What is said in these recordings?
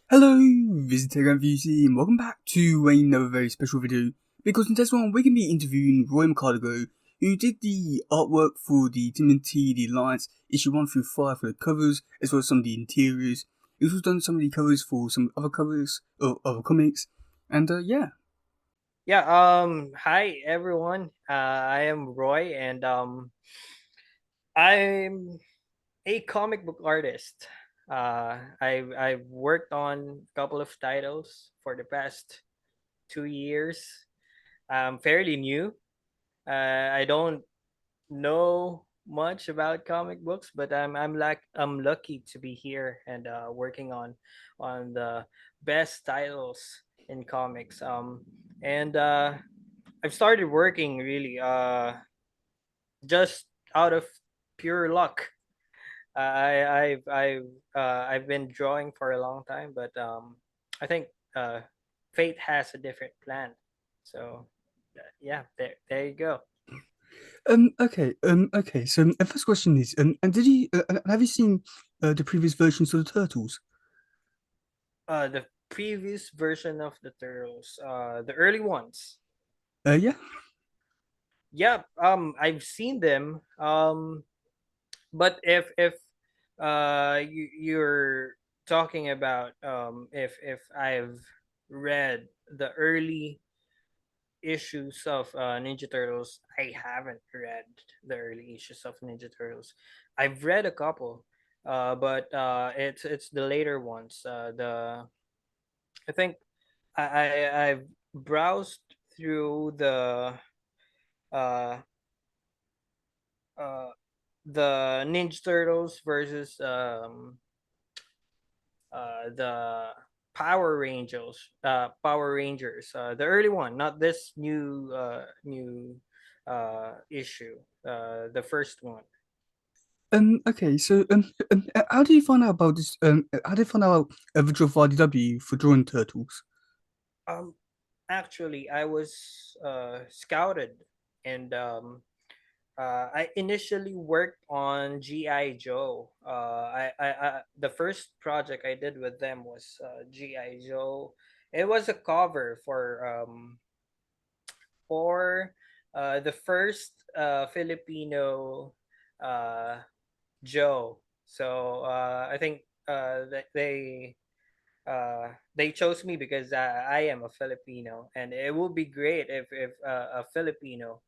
Hello, this is Teddygaming and welcome back to another very special video. Because in this one, we're going to be interviewing Roi Mercado, who did the artwork for the tmnt, the Alliance, issue 1 through 5 for the covers, as well as some of the interiors. He's also done some of the covers for some other covers of other comics, and yeah. Yeah, hi everyone. I am Roy and I'm a comic book artist. I've worked on a couple of titles for the past 2 years. I'm fairly new. I don't know much about comic books, but I'm lucky to be here and working on the best titles in comics. And I've started working really just out of pure luck. I've been drawing for a long time, but I think uh, fate has a different plan. So yeah, there you go. Okay. So, first question is, and have you seen the previous versions of the Turtles? The previous version of the turtles, the early ones. Yeah. Yeah, I've seen them. But if you're talking about if I've read the early issues of Ninja Turtles, I haven't read the early issues of Ninja Turtles. I've read a couple, but it's the later ones. The I think I've browsed through uh uh the Ninja Turtles versus the Power Rangers, the early one, not this new issue, the first one. Okay, so how do you find out about this? How do you find out the job for IDW for drawing turtles? Um, Actually, I was scouted, and I initially worked on GI Joe. The first project I did with them was GI Joe. It was a cover for the first Filipino uh, Joe. So I think that they chose me because I am a Filipino, and it would be great if a Filipino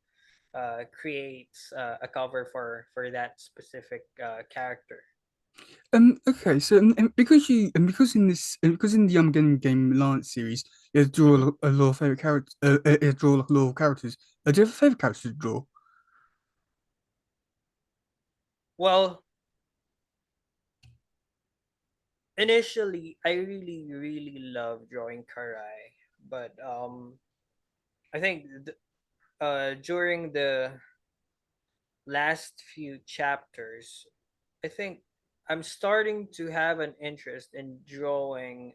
creates a cover for that specific character. Okay, so because in this because in the Armageddon game Lance series, you draw Hmm. a lot of favorite characters. You draw a lot of characters. Do you have a favorite character to draw? Well, initially, I really love drawing Karai, but I think during the last few chapters, I think I'm starting to have an interest in drawing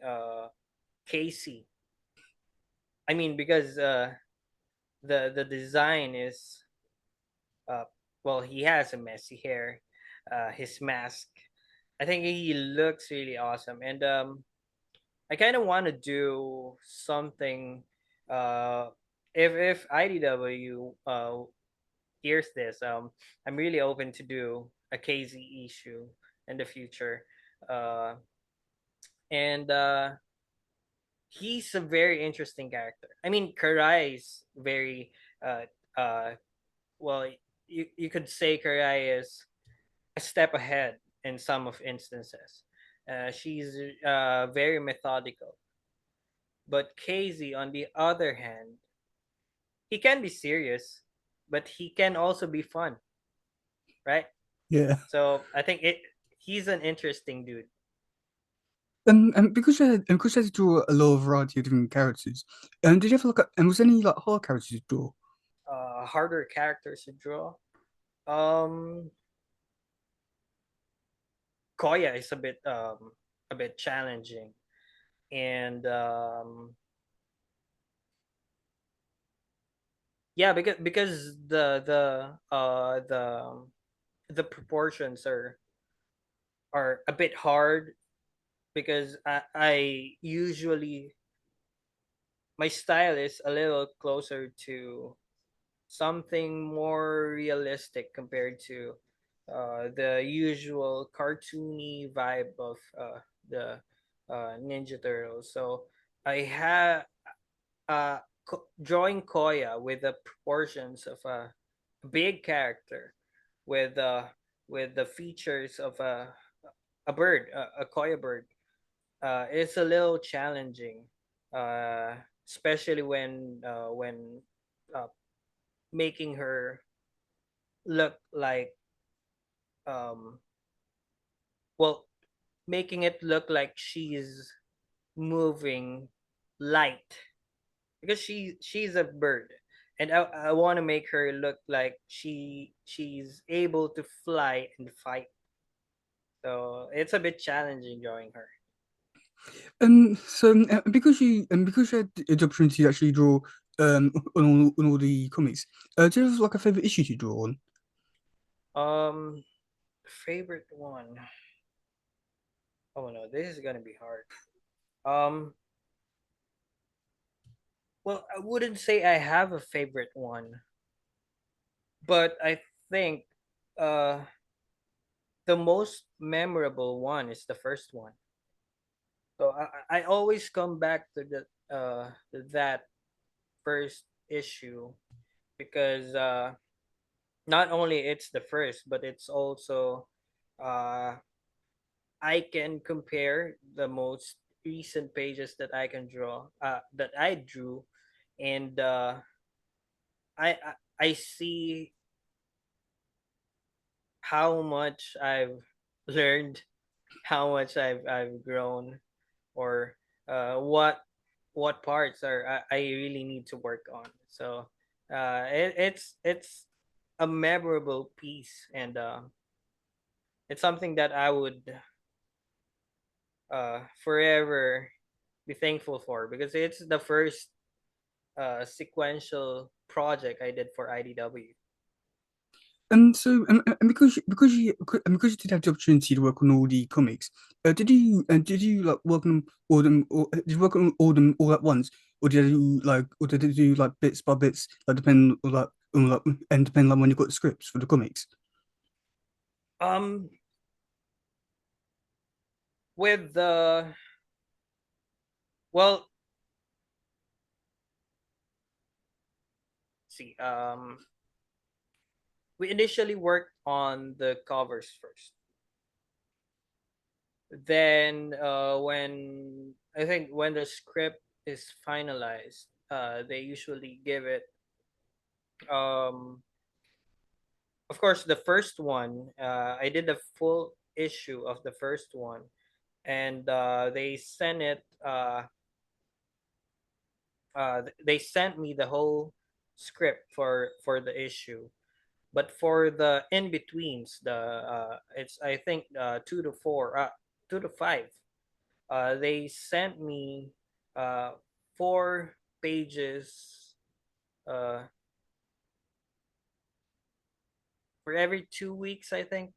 Casey. I mean, because the design is uh well, he has a messy hair, his mask. I think he looks really awesome, and I kind of want to do something. Uh, if IDW hears this, I'm really open to do a KZ issue in the future. Uh, and He's a very interesting character. I mean, Karai is very uh uh well, you could say Karai is a step ahead in some of instances. She's very methodical, but Casey, on the other hand, he can be serious, but he can also be fun, right? Yeah. So I think it he's an interesting dude. And because you had to draw a lot of variety of different characters, did you have like and was there any like hard characters to draw? Harder characters to draw. Um, Koya is a bit challenging, and yeah, because the proportions are a bit hard because I usually, my style is a little closer to something more realistic compared to the usual cartoony vibe of the Ninja Turtles. So I have drawing Koya with the proportions of a big character with the features of a bird, a Koya bird. It's a little challenging, uh, especially when uh, making her look like um well making it look like she's moving light because she's a bird, and I want to make her look like she's able to fly and fight, so it's a bit challenging drawing her. Because you had the opportunity to actually draw on all the comics, do you have like a favorite issue to draw on? um Favorite one. Oh no, this is gonna be hard. um well, I wouldn't say I have a favorite one, but I think uh the most memorable one is the first one. So I always come back to to that first issue because not only it's the first, but it's also uh I can compare the most recent pages that I can draw that I drew, and I see how much I've learned, how much I've grown, or what parts are I really need to work on. So it's a memorable piece, and it's something that I would forever be thankful for because it's the first sequential project I did for IDW. And because you did have the opportunity to work on all the comics, did you like work on all them or did you work on all them all at once, or did you do like bits by bits, like depending on like and depending on when you got the scripts for the comics? Um, with the well, see, we initially worked on the covers first. Then, when I think when the script is finalized, they usually give it. Um, of course, the first one, I did a full issue of the first one, and they sent it. They sent me the whole script for the issue. But for the in betweens, the it's I think 2 to 4, 2 to 5. They sent me 4 pages uh, for every 2 weeks. I think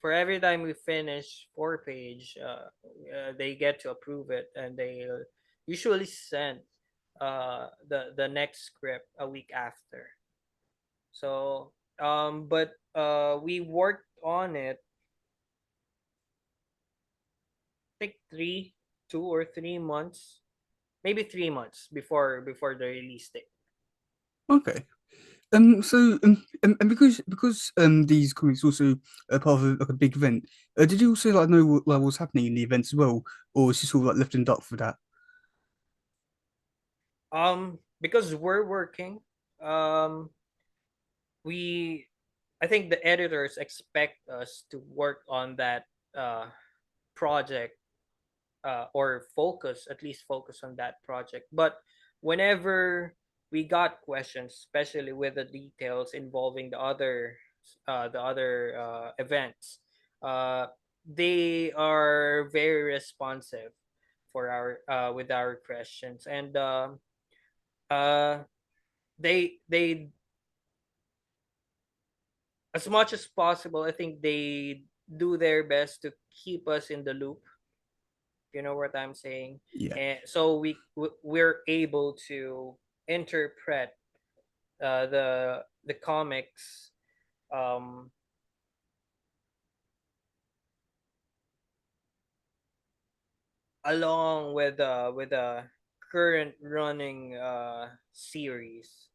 for every time we finish 4 page, they get to approve it, and they usually send the next script a week after. So but we worked on it, I think 2 or 3 months, maybe 3 months before the release date. Okay. And because these comics also are part of like a big event, did you also like know what like what's happening in the event as well, or is it sort of like left in dark for that? Because we're working, um, we I think the editors expect us to work on that uh project, or focus, at least focus on that project. But whenever we got questions, especially with the details involving the other events, uh, they are very responsive for our with our questions, and uh, they as much as possible, I think they do their best to keep us in the loop You know what I'm saying? Yeah. And so we're able to interpret the comics um, along with the current running series.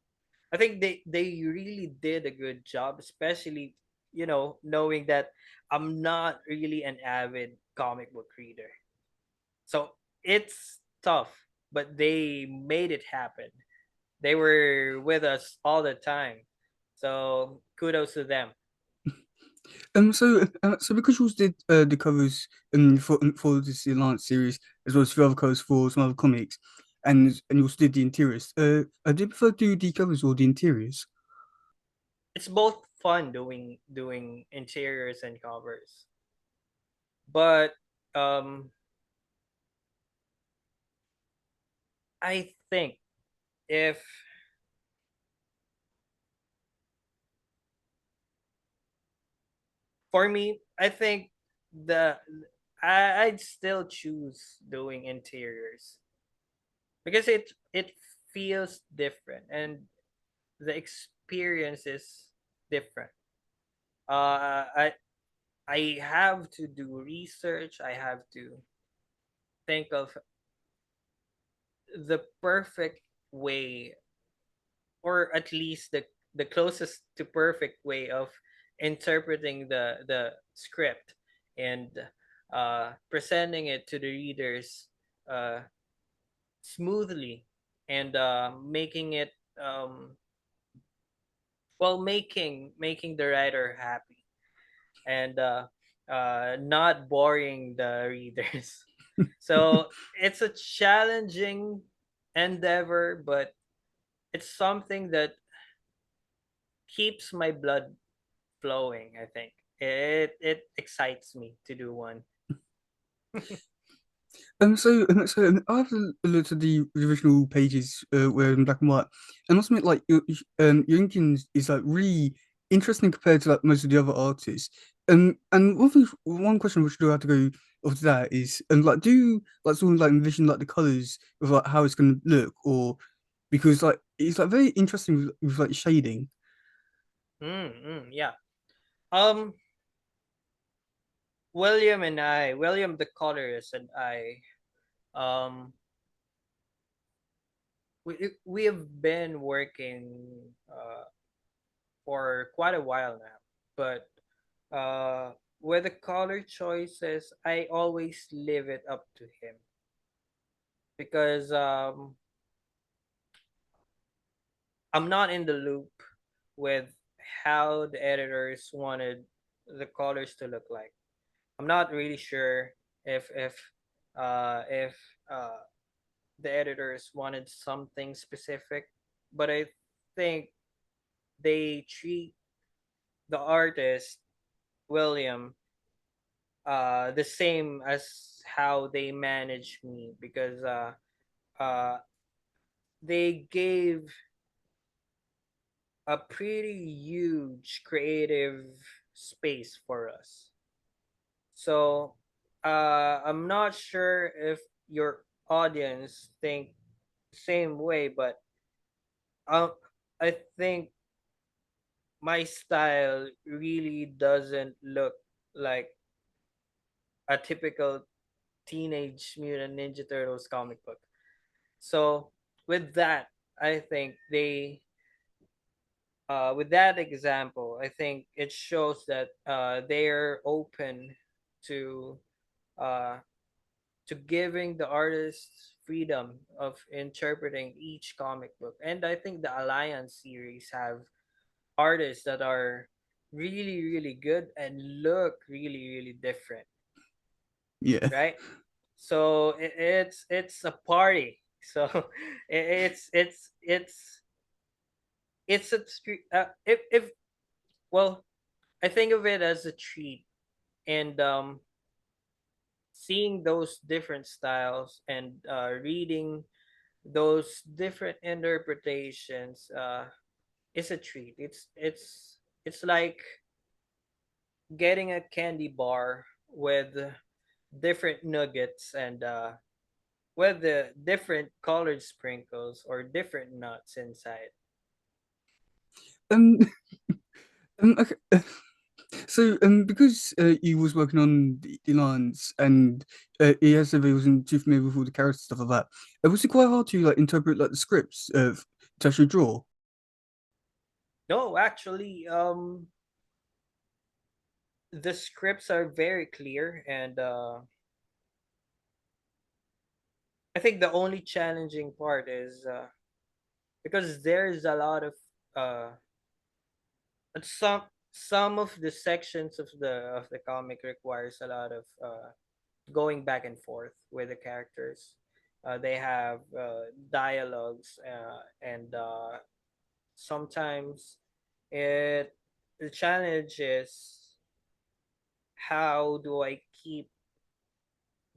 I think they really did a good job, especially knowing that I'm not really an avid comic book reader, so it's tough. But they made it happen. They were with us all the time, so kudos to them. So because you also did the covers for this Alliance series, as well as few other covers for some other comics, and you also did the interiors. Do you prefer to do the covers or the interiors? It's both fun doing interiors and covers, but um, I think if for me, I think the I'd still choose doing interiors because it feels different and the experience is different. I have to do research. I have to think of the perfect way, or at least the closest to perfect way of interpreting the script and presenting it to the readers uh, smoothly and making it making the writer happy and not boring the readers. So it's a challenging endeavor, but it's something that keeps my blood flowing. I think it excites me to do one. I have a look at the original pages where in black and white, and also like your inking is like really interesting compared to like most of the other artists. And one question which do have to go off to that is, and like, do you like sort of like envision like the colors of like how it's going to look, or because like it's like very interesting with like shading. Yeah. Um, William the colorist, and um, we have been working for quite a while now, but with the color choices, I always leave it up to him because I'm not in the loop with how the editors wanted the colors to look like. I'm not really sure if uh, the editors wanted something specific, but I think they treat the artist William the same as how they manage me because uh, they gave a pretty huge creative space for us. So I'm not sure if your audience think same way, but um, I think my style really doesn't look like a typical Teenage Mutant Ninja Turtles comic book. So with that, I think they with that example, I think it shows that they're open to uh, to giving the artists freedom of interpreting each comic book. And I think the Alliance series have artists that are really really good and look really really different, Yeah, right? So it's a party. So it's a if well, I think of it as a treat, and seeing those different styles and reading those different interpretations is a treat. It's like getting a candy bar with different nuggets and with the different colored sprinkles or different nuts inside. Um, okay. So, because you was working on the lines and yes, he wasn't too familiar with all the characters stuff like that, was it quite hard to like interpret like the scripts to actually draw? No, actually, the scripts are very clear, and I think the only challenging part is because there's a lot of uh, some some of the sections of the comic requires a lot of going back and forth with the characters. They have dialogues, and sometimes it the challenge is how do I keep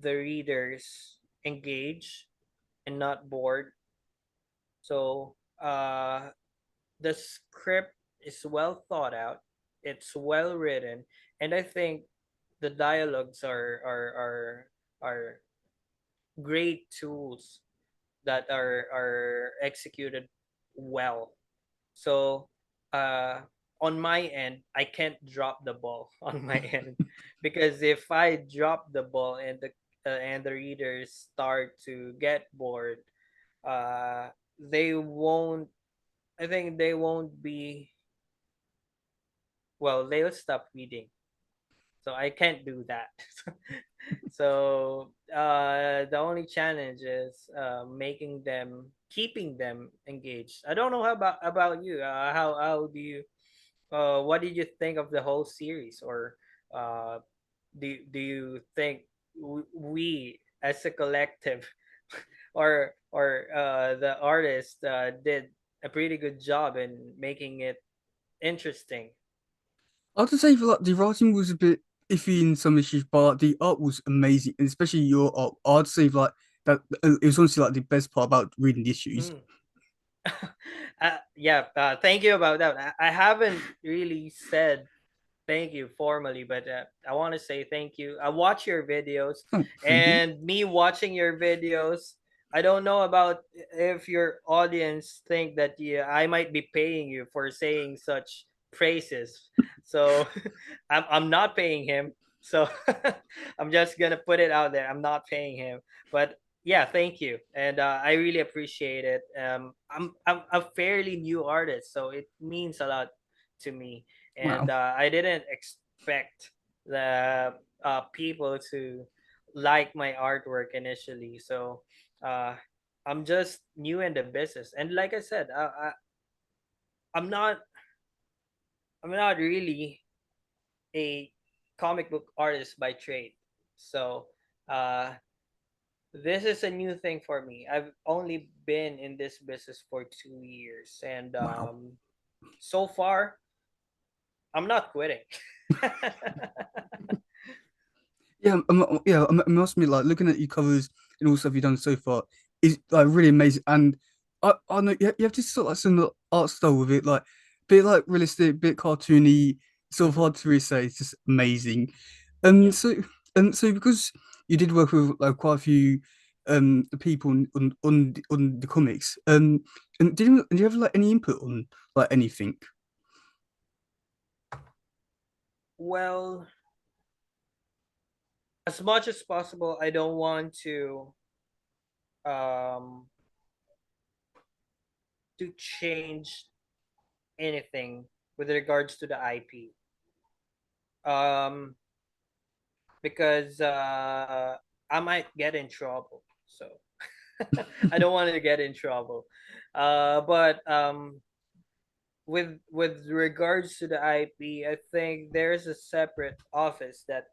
the readers engaged and not bored. So the script is well thought out, it's well written, and I think the dialogues are great tools that are executed well. So uh on my end, I can't drop the ball on my end, because if I drop the ball and the readers start to get bored, they won't. I think they won't be. Well, they'll stop reading. So I can't do that. So the only challenge is making them, keeping them engaged. I don't know how about you. How do you? What did you think of the whole series, or uh, do you think we as a collective or the artist did a pretty good job in making it interesting? I have to say, like the writing was a bit iffy in some issues, but the art was amazing, and especially your art. I'd say like that it was honestly like the best part about reading the issues. Mm. Yeah, thank you about that. I haven't really said thank you formally, but I want to say thank you. I watch your videos, Oh, thank you. and me watching your videos, I don't know about if your audience think that, yeah, I might be paying you for saying such praises. So I'm not paying him. So I'm just gonna put it out there. I'm not paying him, but yeah, thank you, and I really appreciate it. I'm a fairly new artist, so it means a lot to me, and Wow. I didn't expect the people to like my artwork initially. So uh, I'm just new in the business, and like I said, I'm not I'm not really a comic book artist by trade. So uh, this is a new thing for me. I've only been in this business for 2 years, and Wow. so far I'm not quitting. Yeah, I must admit, like looking at your covers and all stuff you've done so far is like really amazing. And I know you have this sort of like some art style with it, like bit like realistic, bit cartoony, sort of Mhm. hard to really say. It's just amazing. Yeah. So so because you did work with like quite a few people on the comics, and did you have like any input on like anything? Well, as much as possible, I don't want um to change anything with regards to the IP. Um, because I might get in trouble. So I don't want to get in trouble. But with regards to the IP, I think there's a separate office that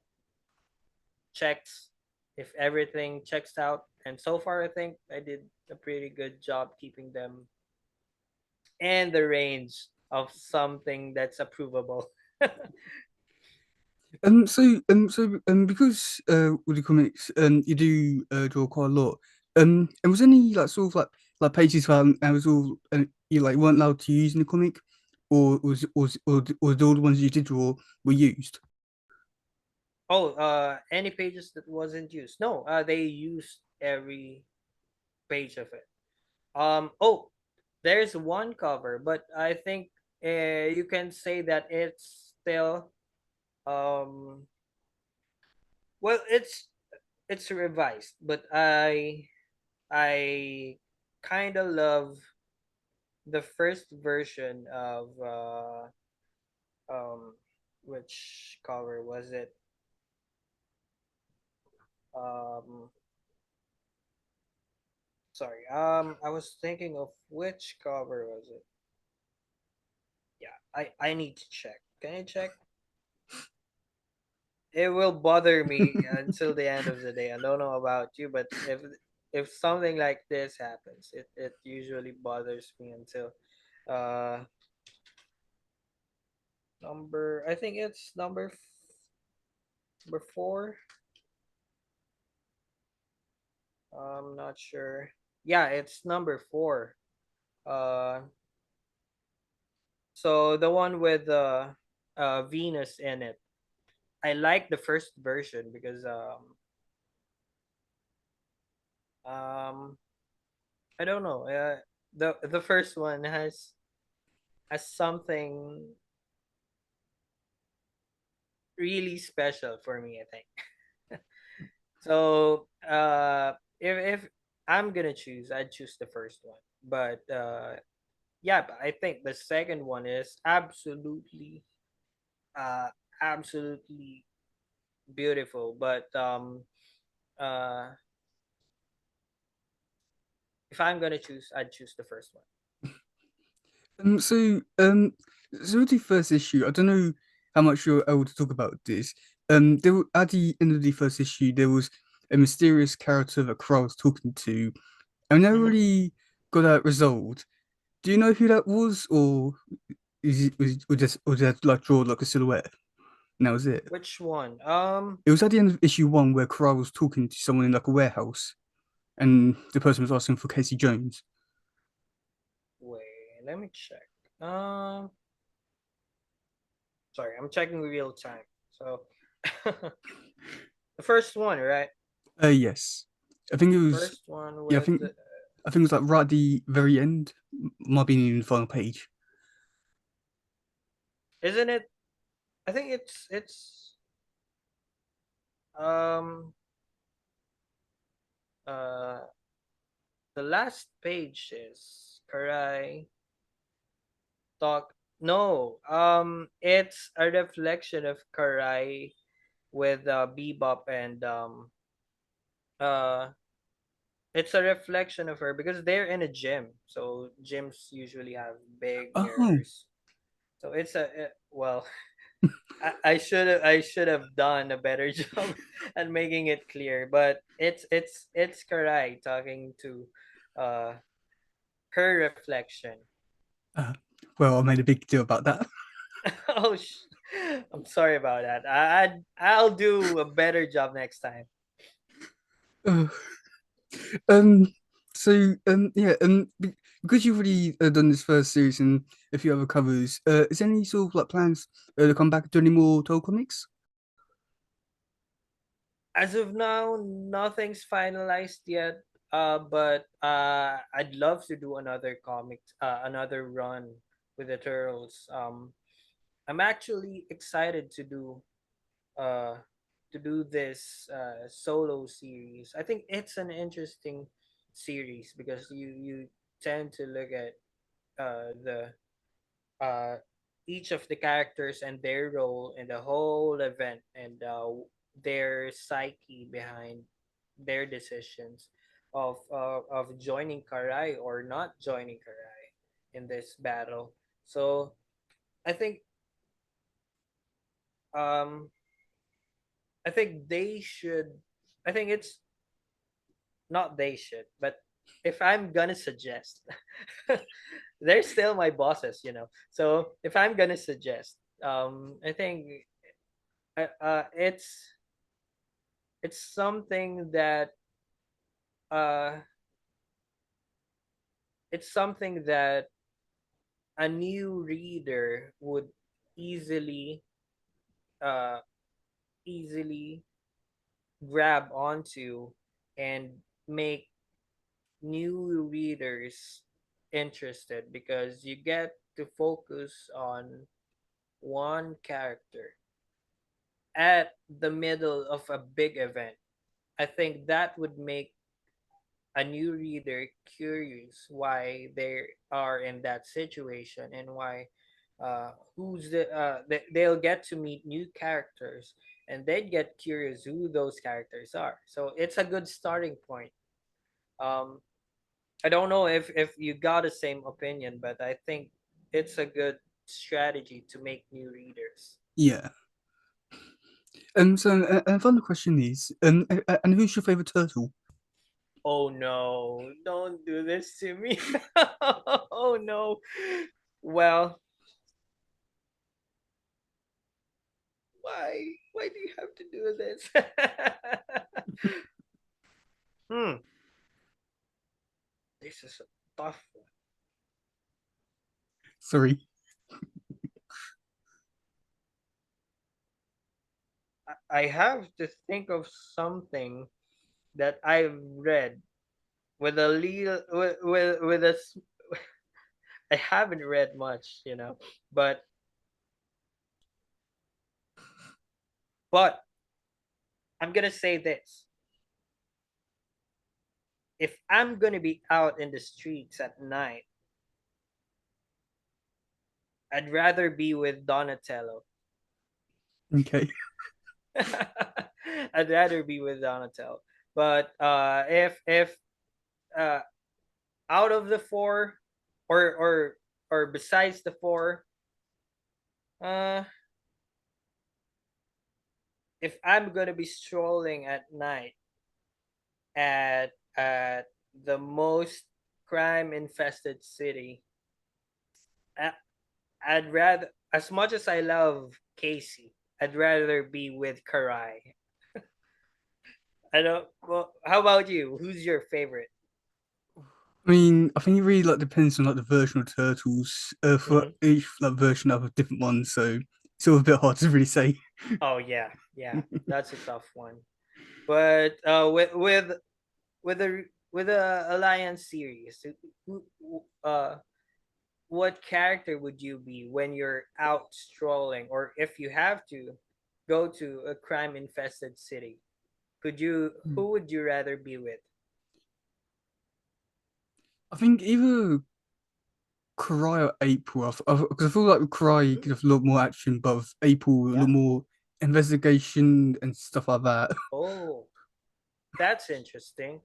checks if everything checks out. And so far, I think I did a pretty good job keeping them in the range of something that's approvable. Because with the comics, you do draw quite a lot. And was any like sort of like pages found and was all you like weren't allowed to use in the comic, or was all the ones you did draw were used? Oh, any pages that wasn't used? No, they used every page of it. Oh, there's one cover, but I think you can say that it's still um. Well, it's revised, but I kind of love the first version of um which cover was it? Um, sorry. I was thinking of which cover was it? Yeah, I need to check. Can I check? It will bother me until the end of the day. I don't know about you, but if something like this happens, it usually bothers me until uh number. I think it's number four. I'm not sure. Yeah, it's number four. Uh, so the one with Venus in it. I like the first version because um I don't know. The first one has something really special for me, I think. So if I'm gonna choose, I'd choose the first one. But yeah, but I think the second one is uh absolutely beautiful. But uh if I'm gonna choose, I'd choose the first one. Um, so, um, so with the first issue, I don't know how much you're able to talk about this. At the end of the first issue, there was a mysterious character that Crow was talking to, and never Hmm. really got that resolved. Do you know who that was, or or just like draw like a silhouette? And that was it. Which one? It was at the end of issue one where Crow was talking to someone in like a warehouse, and the person was asking for Casey Jones. Wait, let me check. Um, sorry, I'm checking real time. So, the first one, right? Yes, I think it was. First one Yeah, with the, I think it was like right at the very end, might be in the final page. isn't it? I think it's um uh the last page is Karai talk. No, it's a reflection of Karai with Bebop and uh it's a reflection of her because they're in a gym. So gyms usually have big Oh, mirrors. So well, I should have done a better job at making it clear, but it's Karai talking to uh her reflection. uh, well, I made a big deal about that. oh, I'm sorry about that. I'll do a better job next time. Uh, um, yeah, because you've already done this first series and a few other covers, is there any sort of like plans to come back to any more Toll comics? As of now, nothing's finalized yet. But I'd love to do another run with the turtles. I'm actually excited uh to do this solo series. I think it's an interesting series because you tend to look at the uh each of the characters and their role in the whole event and their psyche behind their decisions of joining Karai or not joining Karai in this battle. So I think um I think they should I think it's not they should, but if I'm gonna suggest they're still my bosses. So if I'm gonna suggest, I think uh, uh, it's it's something that uh, it's something that a new reader would easily uh, easily grab onto and make new readers interested because you get to focus on one character at the middle of a big event. I think that would make a new reader curious why they are in that situation and why they'll get to meet new characters and they'd get curious who those characters are. So it's a good starting point. um I don't know if you got the same opinion, but I think it's a good strategy to make new readers. Yeah. So a final question is, and who's your favorite turtle? Oh no, don't do this to me. Oh no. Well, why do you have to do this? Hmm, this is a tough one. Sorry. I have to think of something that I've read with a little with I haven't read much, but but I'm gonna say this: if I'm gonna be out in the streets at night, I'd rather be with Donatello. Okay. I'd rather be with Donatello. But if uh, out of the four, or besides the four, uh, if I'm gonna be strolling at night at the most crime infested city, I, I'd rather, as much as I love Casey, I'd rather be with Karai. I don't. Well, how about you? Who's your favorite? I mean, I think it really like depends on like the version of turtles. For Hmm. each like version of a different one, so it's all a bit hard to really say. Oh yeah, yeah, that's a tough one. But with the Alliance series, what character would you be when you're out strolling, or if you have to go to a crime infested city? Could you? Who would you rather be with? I think either Cry or April, because I feel like with Cry you could have a lot more action, but with April a lot Yeah. more investigation and stuff like that. Oh, that's interesting.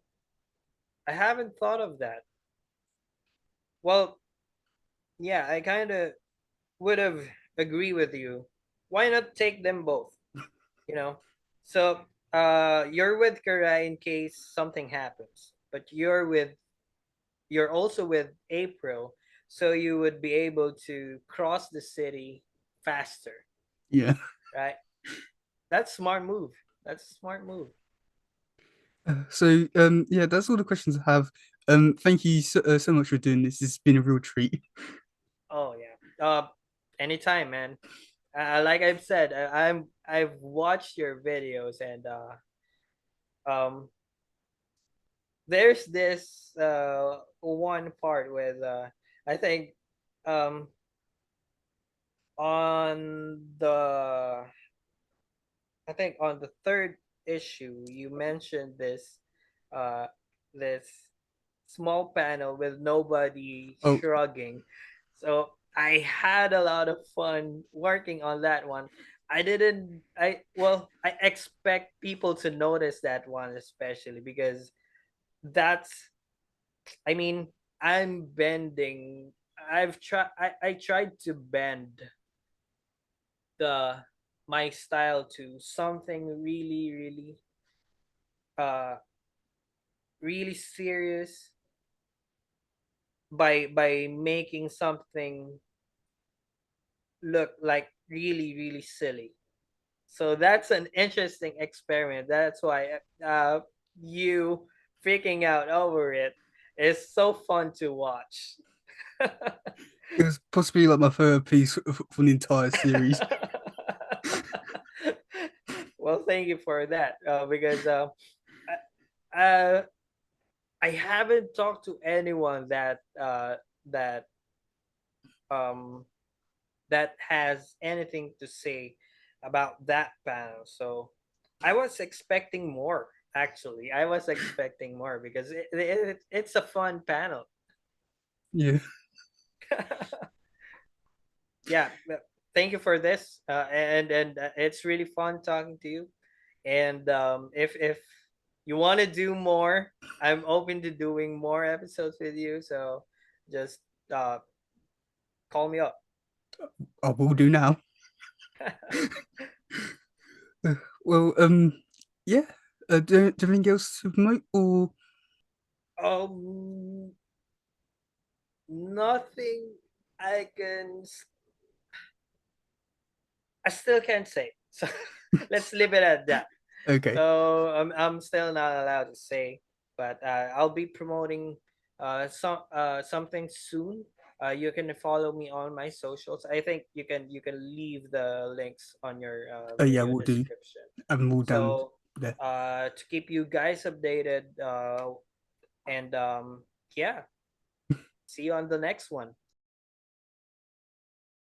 I haven't thought of that. Well, yeah, I kind of would have agree with you. Why not take them both? You know. So, you're with Karai in case something happens, but you're also with April, so you would be able to cross the city faster, Yeah. right? That's smart move. That's a smart move. So yeah, that's all the questions I have. Thank you so much for doing this. It's been a real treat. Oh yeah. Anytime, man. Like I've said, I've watched your videos, and um, there's this one part with I think um on the I think on the third issue you mentioned uh this small panel with nobody Oh, shrugging. So I had a lot of fun working on that one. I didn't I well I expect people to notice that one, especially because that's I mean, I'm bending. I tried to bend the my style to something uh really serious by making something look like really silly. So that's an interesting experiment. That's why you freaking out over it is so fun to watch. it was possibly like my favorite piece from the entire series. Well, thank you for that. Because uh, I haven't talked to anyone that um that has anything to say about that panel. So I was expecting more. Actually, I was expecting more because it's a fun panel. Yeah. Yeah, thank you for this, and it's really fun talking to you. And if you want to do more, I'm open to doing more episodes with you. So just uh, call me up. I will do now. Uh, well, yeah. Do you have anything else to promote or? um, nothing I can. I still can't say. So let's leave it at that. Okay. So I'm still not allowed to say, but I'll be promoting something soon. You can follow me on my socials. I think you can leave the links on your Yeah, video we'll do. description. I'm all down So there. to keep you guys updated, and yeah, see you on the next one.